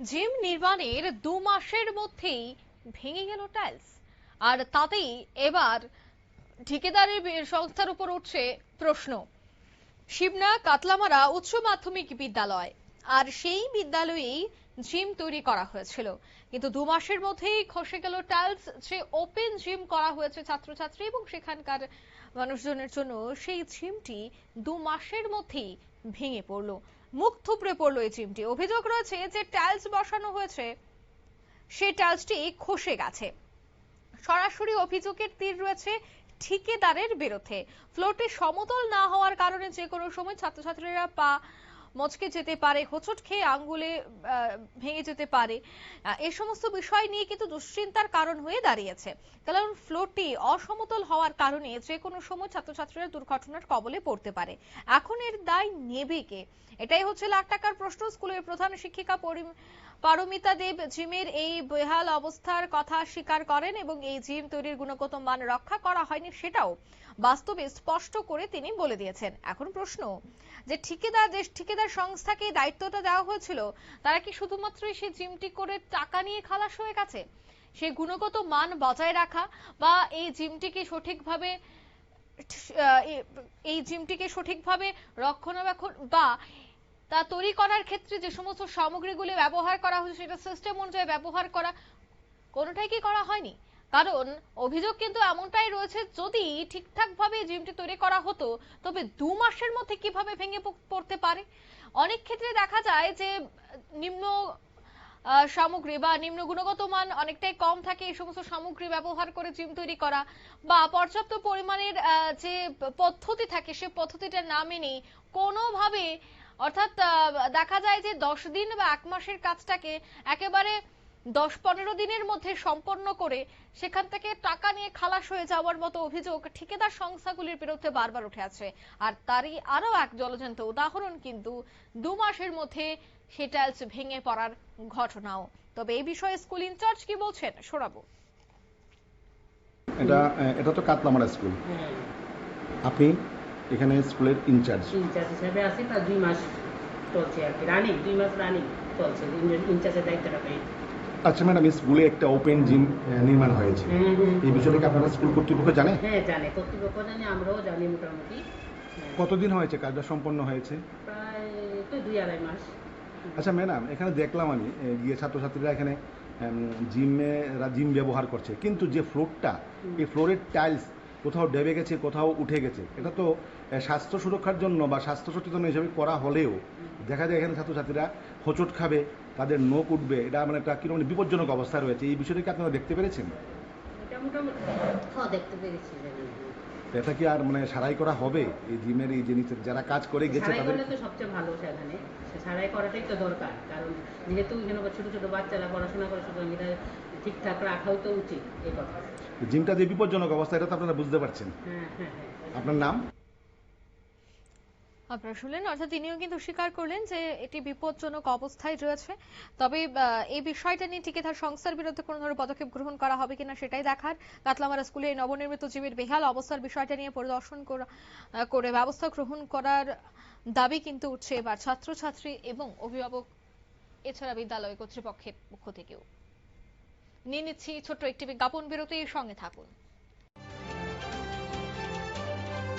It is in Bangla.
জিম নির্মাণের 2 মাসের মধ্যেই ভেঙে গেল টাইলস, আর তাতেই এবার ঠিকাদারের সংস্থার উপর উঠছে প্রশ্ন। শিবনা কাতলামারা উচ্চ মাধ্যমিক বিদ্যালয়, আর সেই বিদ্যালয়েই জিম তৈরি করা হয়েছিল, কিন্তু 2 মাসের মধ্যেই খসে গেল টাইলস। যে ওপেন জিম করা হয়েছে ছাত্রছাত্রী এবং সেখানকার মানুষজনের জন্য, সেই জিমটি 2 মাসের মধ্যেই ভেঙে পড়লো, মুখ থুবড়ে পড়লো এই জিমটি। অভিযোগ রয়েছে যে টাইলস বসানো হয়েছে, সেই টাইলসটি খসে গেছে। সরাসরি অভিযোগের তীর রয়েছে ঠিকাদারের বিরুদ্ধে। ফ্লোরটি সমতল না হওয়ার কারণে যে কোনো সময় ছাত্রছাত্রীরা পা মচকে যেতে পারে, হোঁচট খেয়ে আঙ্গুলে ভেঙে যেতে পারে। এই সমস্ত বিষয় নিয়ে কিন্তু দুশ্চিন্তার কারণ হয়ে দাঁড়িয়েছে, কারণ ফ্লোরটি অসমতল হওয়ার কারণে যে কোনো সময় ছাত্রছাত্রীরা দুর্ঘটনার কবলে পড়তে পারে। এখন এর দায় নেবে কে? এটাই হচ্ছে লাখ টাকার প্রশ্ন। স্কুলের প্রধান শিক্ষিকা পারমিতা দেব জিমের এই বেহাল অবস্থার কথা স্বীকার করেন এবং এই জিম তৈরির গুণগত মান রক্ষা করা হয়নি সেটাও বাস্তবে স্পষ্ট করে তিনি বলে দিয়েছেন। এখন প্রশ্ন, যে ঠিকাদার সংস্থাকে দায়িত্বটা দেওয়া হয়েছিল, তারা কি শুধুমাত্র সেই জিমটি করে টাকা নিয়ে খালাস হয়ে গেছে? সেই গুণগত মান বজায় রাখা বা এই জিমটিকে সঠিকভাবে রক্ষণাবেক্ষণ বা তা তৈরি করার ক্ষেত্রে যে সমস্ত সামগ্রীগুলো ব্যবহার করা হয়েছে সেটা সিস্টেম অনুযায়ী ব্যবহার করা, কোনোটাই কি করা হয়নি? কারণ অভিযোগ কিন্তু এমনটাই রয়েছে, যদি ঠিকঠাক ভাবে জিমটি তৈরি করা হতো তবে 2 মাসের মধ্যে কিভাবে ভেঙে পড়তে পারে? অনেক ক্ষেত্রে দেখা যায় যে নিম্ন সামগ্রী বা নিম্ন গুণগত মান অনেকটাই কম থাকে, এই সমস্ত সামগ্রী ব্যবহার করে জিম তৈরি করা বা পর্যাপ্ত পরিমাণের যে পদ্ধতি থাকে সে পদ্ধতিটা না মেনে কোনোভাবে, অর্থাৎ দেখা যায় যে 10 দিন বা 1 মাসের কাজটাকে একেবারে 10-15 দিনের মধ্যে সম্পন্ন করে সেখান থেকে টাকা নিয়ে খালাস হয়ে যাওয়ার মতো অভিযোগ ঠিকাদার সংস্থাগুলির বিরুদ্ধে বারবার উঠে আসছে। আর তারই আরো এক জ্বলজ্যান্ত উদাহরণ কিন্তু 2 মাসের মধ্যে সে টাইলস ভেঙে পড়ার ঘটনাও। তবে এই বিষয়ে স্কুল ইনচার্জ কি বলছেন শোনাবো। এটা তো কাতলামারা স্কুল, আপনি এখানে স্কুলের ইনচার্জ হিসেবে আছি। প্রায় 2 মাস চলছে আর কি, রানিং 2 মাস রানিং চলছে ইনচার্জের দায়িত্বটা পেয়ে। আচ্ছা ম্যাডাম, স্কুলে একটা ওপেন জিম নির্মাণ হয়েছে, এই বিষয়টা কি আপনারা স্কুল কর্তৃপক্ষ জানে? হ্যাঁ জানে, কর্তৃপক্ষ জানে, আমরাও জানি মোটামুটি। কতদিন হয়েছে কাজটা সম্পন্ন হয়েছে? প্রায় তো 2-2.5 মাস। আচ্ছা ম্যাডাম, এখানে দেখলাম আমি গিয়ে ছাত্রছাত্রীরা এখানে জিম ব্যবহার করছে, কিন্তু যে ফ্লোরটা, এই ফ্লোরের টাইলস কোথাও ডেবে গেছে, কোথাও উঠে গেছে। এটা তো স্বাস্থ্য সুরক্ষার জন্য বা স্বাস্থ্য সচেতন হিসেবে করা হলেও দেখা যায় এখানে ছাত্রছাত্রীরা হোঁচট খাবে, তাদের নখ উঠবে, এটা মানে একটা কিরকম বিপজ্জনক অবস্থা রয়েছে। এই বিষয়টা কি আপনারা দেখতে পেরেছেন? এটা মোটামুটি দেখতে পেরেছি। এটা কি আর মানে সারাই করা হবে? এই জিমের এই জিনিসের যারা কাজ করে গেছে তাদের তো সবচেয়ে ভালো, সেখানে সারাই করাটাই তো দরকার, কারণ যেহেতু ছোট ছোট বাচ্চারা পড়াশোনা করে, সুতরাং এটা ঠিকঠাক রাখাও তো উচিত। এই কথা, জিমটা যে বিপজ্জনক অবস্থা এটা তো আপনারা বুঝতে পারছেন। আপনার নাম? আপনারা শুনলেন, অর্থাৎ তিনিও কিন্তু স্বীকার করলেন যে এটি বিপজ্জনক অবস্থায় রয়েছে। তবে এই বিষয়টা নিয়ে ঠিকাদার সংস্থার বিরুদ্ধে কোনো ধরনের পদক্ষেপ গ্রহণ করা হবে কিনা সেটাই দেখার। কাতলামারা স্কুলে এই নবনির্মিত জিমের বেহাল অবস্থার বিষয়টা নিয়ে পরিদর্শন করে ব্যবস্থা গ্রহণ করার দাবি কিন্তু উঠছে এবার ছাত্রছাত্রী এবং অভিভাবক, এছাড়া বিদ্যালয় কর্তৃপক্ষের পক্ষ থেকেও। নিয়ে নিচ্ছি ছোট্ট একটি বিজ্ঞাপন বিরতি, সঙ্গে থাকুন।